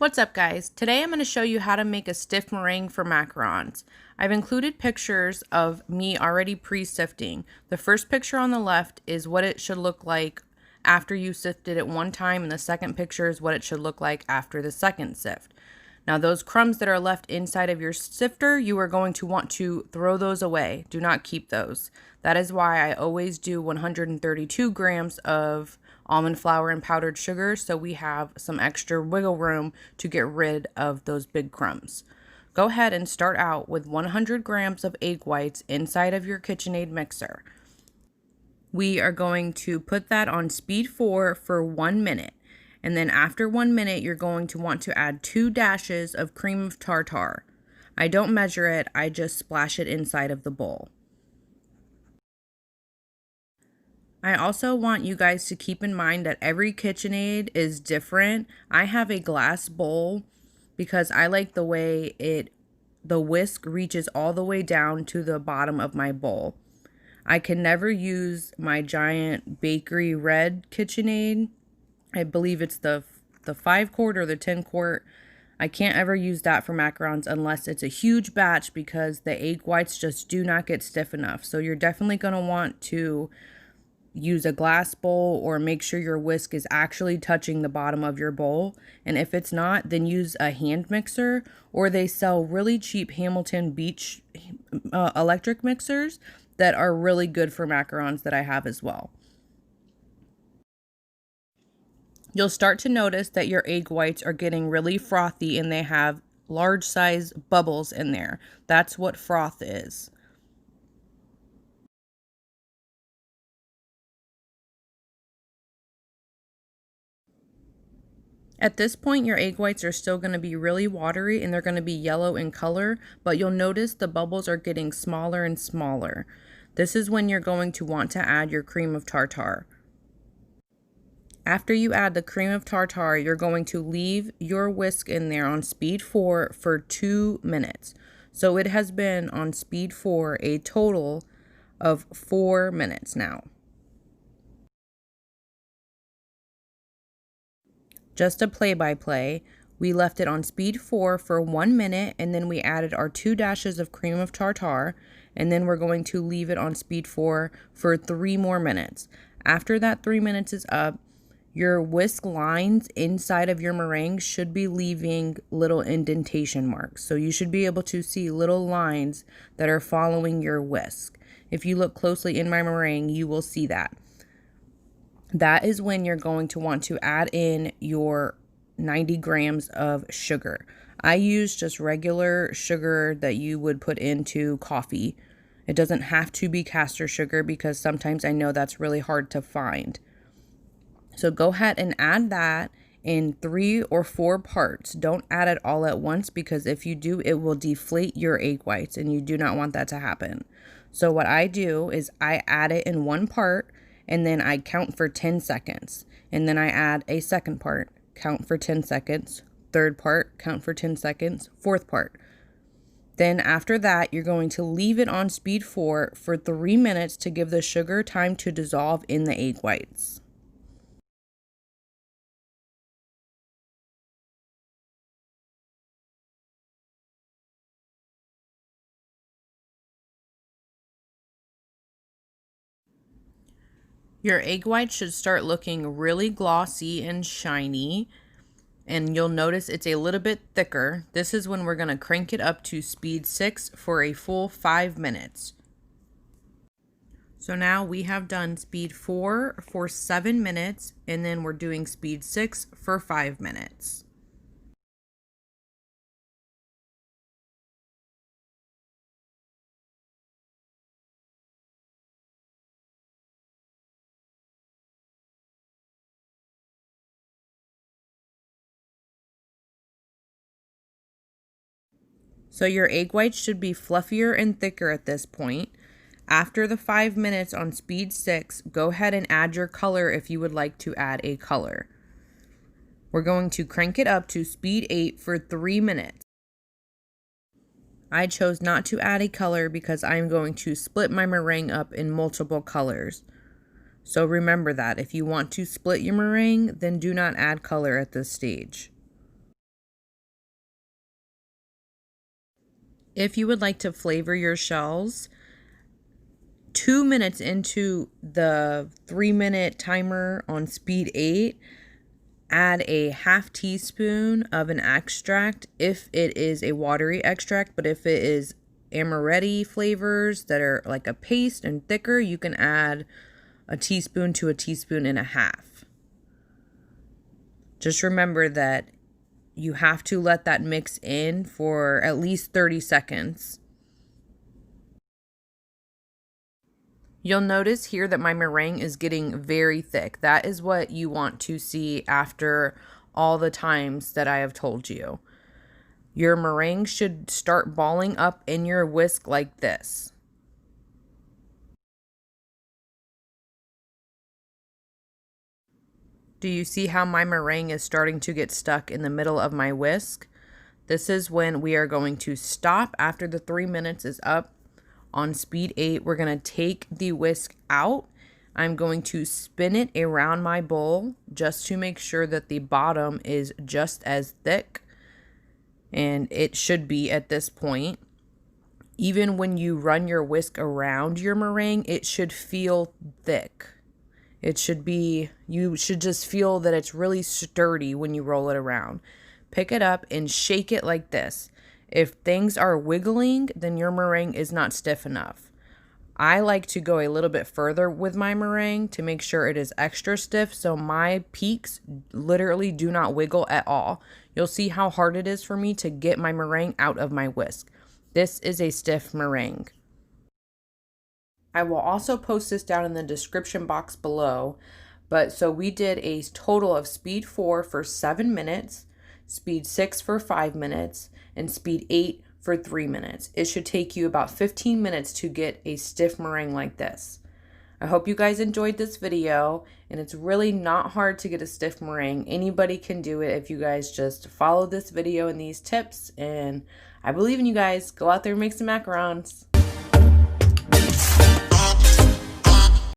What's up, guys? Today I'm going to show you how to make a stiff meringue for macarons. I've included pictures of me already pre-sifting. The first picture on the left is what it should look like after you sifted it one time, and the second picture is what it should look like after the second sift. Now, those crumbs that are left inside of your sifter, you are going to want to throw those away. Do not keep those. That is why I always do 132 grams of almond flour and powdered sugar, so we have some extra wiggle room to get rid of those big crumbs. Go ahead and start out with 100 grams of egg whites inside of your KitchenAid mixer. We are going to put that on speed 4 for 1 minute. And then after 1 minute, you're going to want to add 2 dashes of cream of tartar. I don't measure it, I just splash it inside of the bowl. I also want you guys to keep in mind that every KitchenAid is different. I have a glass bowl because I like the way the whisk reaches all the way down to the bottom of my bowl. I can never use my giant bakery red KitchenAid. I believe it's the 5-quart or the 10-quart. I can't ever use that for macarons unless it's a huge batch because the egg whites just do not get stiff enough. So you're definitely going to want to use a glass bowl or make sure your whisk is actually touching the bottom of your bowl. And if it's not, then use a hand mixer, or they sell really cheap Hamilton Beach electric mixers that are really good for macarons that I have as well. You'll start to notice that your egg whites are getting really frothy and they have large size bubbles in there. That's what froth is. At this point, your egg whites are still going to be really watery and they're going to be yellow in color, but you'll notice the bubbles are getting smaller and smaller. This is when you're going to want to add your cream of tartar. After you add the cream of tartar, you're going to leave your whisk in there on speed 4 for 2 minutes. So it has been on speed 4 a total of 4 minutes now. Just a play-by-play, we left it on speed 4 for 1 minute, and then we added our 2 dashes of cream of tartar, and then we're going to leave it on speed 4 for 3 more minutes. After that 3 minutes is up, your whisk lines inside of your meringue should be leaving little indentation marks. So you should be able to see little lines that are following your whisk. If you look closely in my meringue, you will see that. That is when you're going to want to add in your 90 grams of sugar. I use just regular sugar that you would put into coffee. It doesn't have to be caster sugar because sometimes I know that's really hard to find. So go ahead and add that in 3 or 4 parts. Don't add it all at once because if you do, it will deflate your egg whites and you do not want that to happen. So what I do is I add it in 1 part and then I count for 10 seconds. And then I add a second part, count for 10 seconds, third part, count for 10 seconds, fourth part. Then after that, you're going to leave it on speed 4 for 3 minutes to give the sugar time to dissolve in the egg whites. Your egg whites should start looking really glossy and shiny, and you'll notice it's a little bit thicker. This is when we're going to crank it up to speed 6 for a full 5 minutes. So now we have done speed 4 for 7 minutes, and then we're doing speed 6 for 5 minutes. So your egg whites should be fluffier and thicker at this point. After the 5 minutes on speed 6, go ahead and add your color if you would like to add a color. We're going to crank it up to speed 8 for 3 minutes. I chose not to add a color because I'm going to split my meringue up in multiple colors. So remember that if you want to split your meringue, then do not add color at this stage. If you would like to flavor your shells, 2 minutes into the 3-minute timer on speed 8, add a half teaspoon of an extract if it is a watery extract, but if it is amaretti flavors that are like a paste and thicker, you can add a teaspoon to a teaspoon and a half. Just remember that you have to let that mix in for at least 30 seconds. You'll notice here that my meringue is getting very thick. That is what you want to see after all the times that I have told you. Your meringue should start balling up in your whisk like this. Do you see how my meringue is starting to get stuck in the middle of my whisk? This is when we are going to stop after the 3 minutes is up. On speed 8, we're going to take the whisk out. I'm going to spin it around my bowl just to make sure that the bottom is just as thick. And it should be at this point. Even when you run your whisk around your meringue, it should feel thick. It should be, you should just feel that it's really sturdy when you roll it around. Pick it up and shake it like this. If things are wiggling, then your meringue is not stiff enough. I like to go a little bit further with my meringue to make sure it is extra stiff, so my peaks literally do not wiggle at all. You'll see how hard it is for me to get my meringue out of my whisk. This is a stiff meringue. I will also post this down in the description box below, but so we did a total of speed 4 for 7 minutes, speed 6 for 5 minutes, and speed 8 for 3 minutes. It should take you about 15 minutes to get a stiff meringue like this. I hope you guys enjoyed this video, and it's really not hard to get a stiff meringue. Anybody can do it if you guys just follow this video and these tips, and I believe in you guys. Go out there and make some macarons.